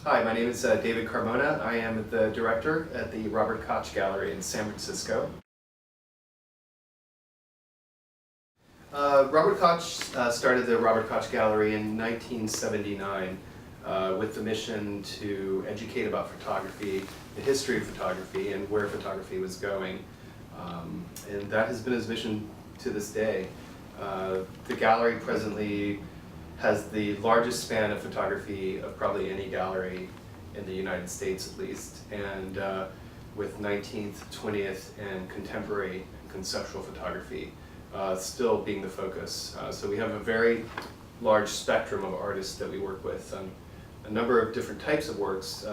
Hi, my name is David Carmona. I am the director at the Robert Koch Gallery in San Francisco. Robert Koch started the Robert Koch Gallery in 1979 with the mission to educate about photography, the history of photography, and where photography was going. And that has been his mission to this day. The gallery presently has the largest span of photography of probably any gallery in the United States at least, and with 19th, 20th, and contemporary and conceptual photography still being the focus. So we have a very large spectrum of artists that we work with, a number of different types of works,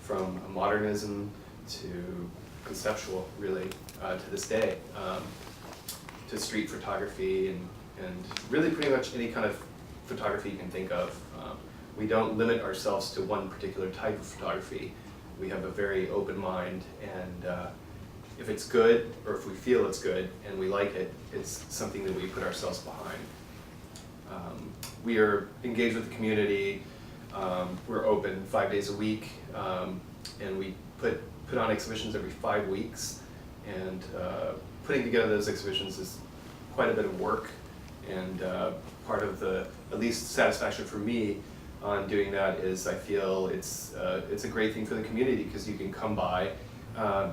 from modernism to conceptual, really, to this day, to street photography, and really pretty much any kind of photography you can think of. We don't limit ourselves to one particular type of photography. We have a very open mind, and if it's good, or if we feel it's good and we like it, it's something that we put ourselves behind. We are engaged with the community. We're open 5 days a week, and we put on exhibitions every 5 weeks. And putting together those exhibitions is quite a bit of work, and part of the, at least satisfaction for me on doing that is I feel it's a great thing for the community because you can come by.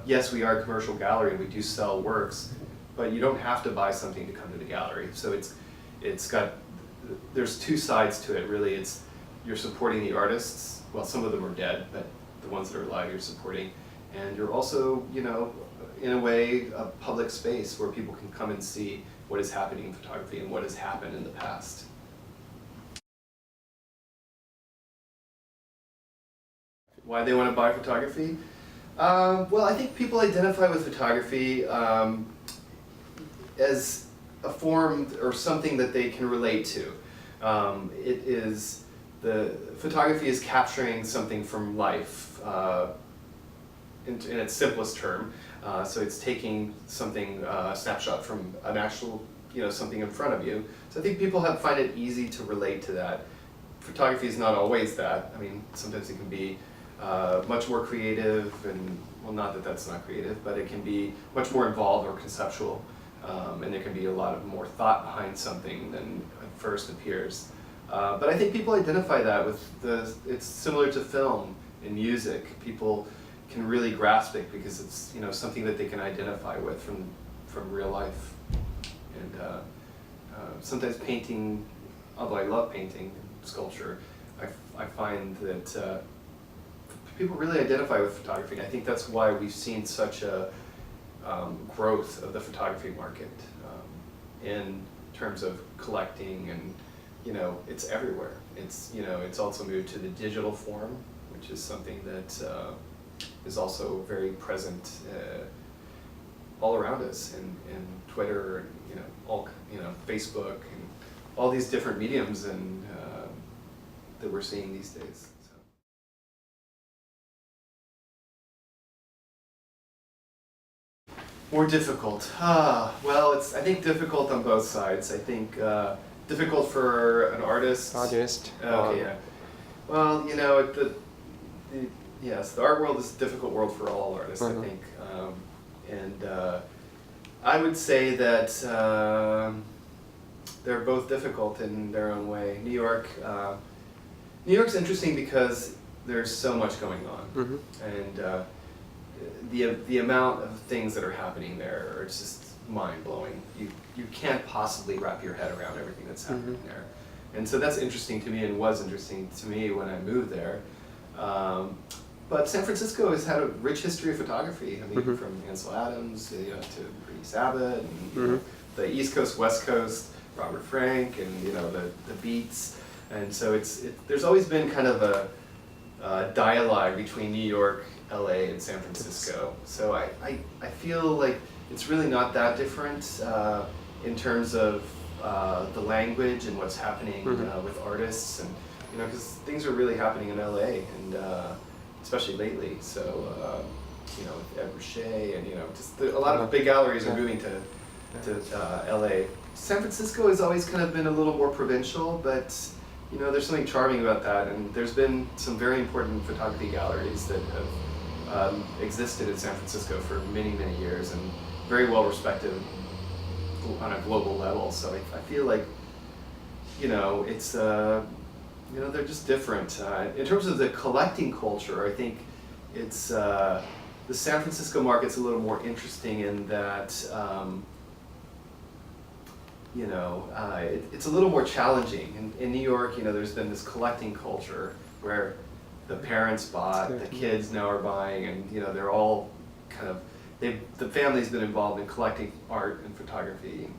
Yes, we are a commercial gallery and we do sell works, but you don't have to buy something to come to the gallery. So there's two sides to it really. You're supporting the artists. Well, some of them are dead, but the ones that are alive you're supporting. And you're also, in a way, a public space where people can come and see what is happening in photography and what has happened in the past. Why they want to buy photography? Well, I think people identify with photography as a form or something that they can relate to. Photography is capturing something from life in its simplest term. So it's taking something, a snapshot from an actual, something in front of you. So I think people find it easy to relate to that. Photography is not always that. I mean, sometimes it can be much more creative, and well, not that that's not creative, but it can be much more involved or conceptual, and there can be a lot of more thought behind something than at first appears. But I think people identify that with it's similar to film and music. People can really grasp it because it's something that they can identify with from real life. And sometimes painting, although I love painting and sculpture, I find that people really identify with photography. I think that's why we've seen such a growth of the photography market in terms of collecting, and it's everywhere. It's also moved to the digital form, which is something that is also very present all around us, in Twitter, and Facebook, and all these different mediums and that we're seeing these days. More difficult. Well, I think difficult on both sides. I think difficult for an artist. Okay, yeah. Well, yes, the art world is a difficult world for all artists, I think. And I would say that they're both difficult in their own way. New York's interesting because there's so much going on, and the amount of things that are happening there are just mind-blowing. You can't possibly wrap your head around everything that's happening there. And so that's interesting to me, and was interesting to me when I moved there. But San Francisco has had a rich history of photography. I mean, from Ansel Adams to Bernice Abbott, and the East Coast, West Coast, Robert Frank, and the Beats. And so there's always been kind of a dialogue between New York, LA, and San Francisco. So I feel like it's really not that different in terms of the language and what's happening with artists, and because things are really happening in LA, and especially lately. So with Ed Ruscha, and just a lot of big galleries are moving to LA. San Francisco has always kind of been a little more provincial, but you know, there's something charming about that, and there's been some very important photography galleries that have existed in San Francisco for many, many years, and very well respected on a global level. So I feel like, you know, it's, you know, they're just different. In terms of the collecting culture, I think it's, the San Francisco market's a little more interesting in that, you know, it's a little more challenging. In New York, you know, there's been this collecting culture where the parents bought, the kids now are buying, and you know, they're all kind of, the family's been involved in collecting art and photography in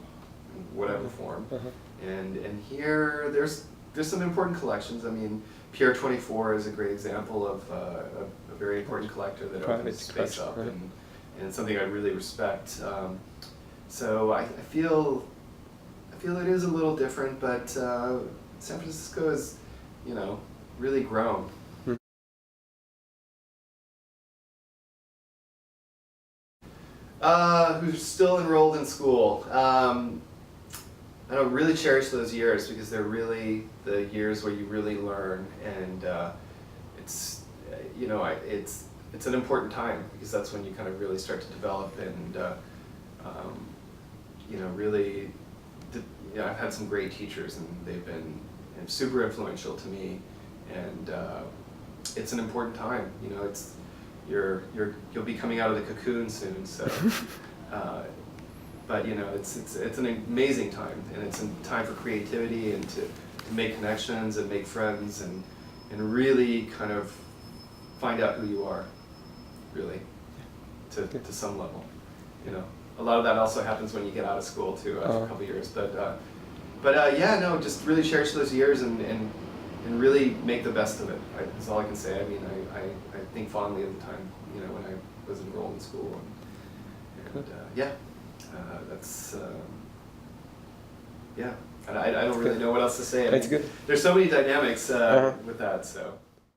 whatever form. And here, there's some important collections. I mean, Pier 24 is a great example of a very important collector that opens space up, and something I really respect. So I feel it is a little different, but San Francisco is, you know, really grown. Who's still enrolled in school. I don't really cherish those years because they're really the years where you really learn, and it's, you know, it's an important time because that's when you kind of really start to develop, and you know, really, you know, I've had some great teachers, and they've been super influential to me, and it's an important time. You know, it's you'll be coming out of the cocoon soon, so. But you know, it's an amazing time, and it's a time for creativity and to make connections and make friends, and really kind of find out who you are, really, to some level. You know, a lot of that also happens when you get out of school too, after a couple of years. But yeah, no, just really cherish those years and really make the best of it. That's all I can say. I mean, I think fondly of the time, you know, when I was enrolled in school, and yeah. That's yeah, and I don't really know what else to say. I mean, That's good. There's so many dynamics with that, so.